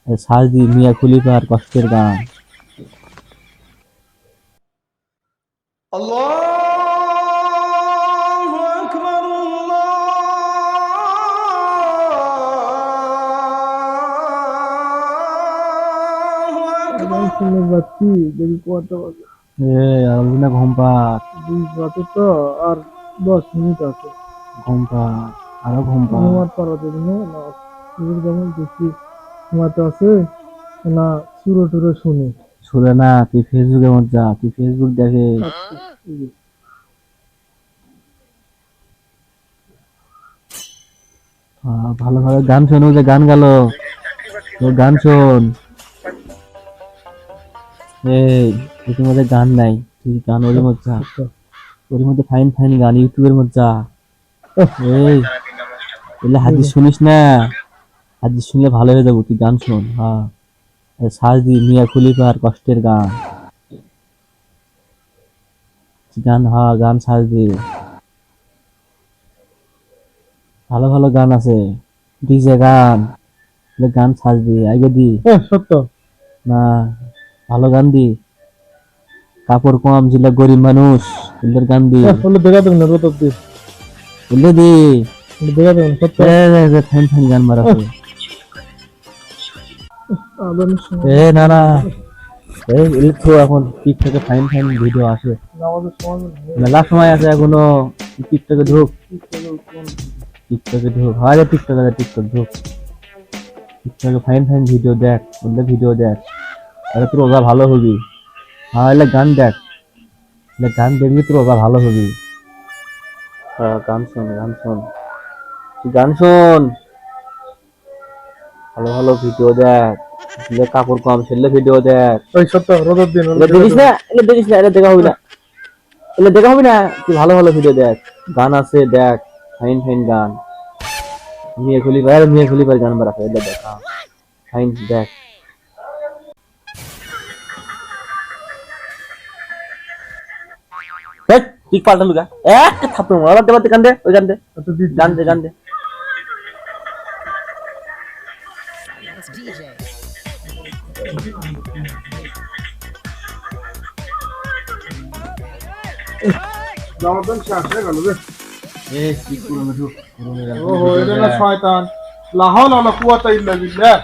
সাজদি মিয়া খলিফার কষ্টের গান। আল্লাহু আকবার, আল্লাহু আকবার। যাচ্ছি দেখি কত বাজে। আর না ঘুম পাক, 20 বাজে তো, আর 10 মিনিট আছে। ঘুম পাক, আরো ঘুম পাক। ঘুমার পারা যাবে না, না সুরের যেমন দেখি ঘুমাতে আছে না, সুরো টুরো শুনি। শুনে না, তুই ফেসবুকের মধ্যে যা, তুই ফেসবুক দেখে। ভালো ভালো গান শোন, ও যে গান গালো, ও গান শোন। এই এটির মধ্যে গান নাই, তুই গান ওর মধ্যে যা, ওর মধ্যে ফাইন ফাইন গান ইউটিউবের মধ্যে যা। এই এলে হাদিস শুনিস না, হাদিস শুনলে ভালো হয়ে যাবো, তুই গান শোন। হ্যাঁ, সাজদি মিয়া খলিফার কষ্টের গান, গান, হ্যাঁ গান সাজদি, ভালো ভালো গান আছে, ডিজে গান, গান সাজদি আগে দি সত্য না, ভালো গান দি। কাপড় কম, যেগুলা গরিব মানুষ ওদের গান দি, বলে দেখা দেবেন না, রোদ দিয়ে বললে দি দেখা দেবেন। সত্য ফাইন ফাইন গান মারাছে। আদানের সময় এ না না, এই তো এখন টিকটকে ফাইন ফাইন ভিডিও আসে, আমাদের সময় নেই। মেলা সময় আছে এখনো। টিকটকে ঢুক, টিকটকে ঢুক, হয় টিকটক ঢুক, টিকটকে ফাইন ফাইন ভিডিও দেখ, বললে ভিডিও দেখ, তাহলে তোর ওজা ভালো হবি। হ্যাঁ এলে গান দেখ, এলে গান দেখবি তোর ওজা ভালো হবি। হ্যাঁ গান শোন, গান শোন, তুই গান শোন, ভালো ভালো ভিডিও দেখ, এলে কাপড় কম সেলে ভিডিও দেখ। ওই সত্য রোদ দিন এলে দেখিস না, এলে দেখিস না, এলে দেখা হবে না, এলে দেখা হবে না, তুই ভালো ভালো ভিডিও দেখ, গান আছে দেখ, ফাইন ফাইন গান। মিয়া খলিফার গান বাড়া এলে দেখা, ফাইন দেখ। ঠিক পাল্টা লুকা, এক থাপ্পড় মার, আবার দেবাতে গান দে, ওই গান দে, গান দে, গান দে। It's DJ. জমাদান শেষ হয়ে গেল রে। এ কি করব, ওহো, এটা না শয়তান, লা হাওলা ওয়ালা কুওয়াতা ইল্লা বিল্লাহ।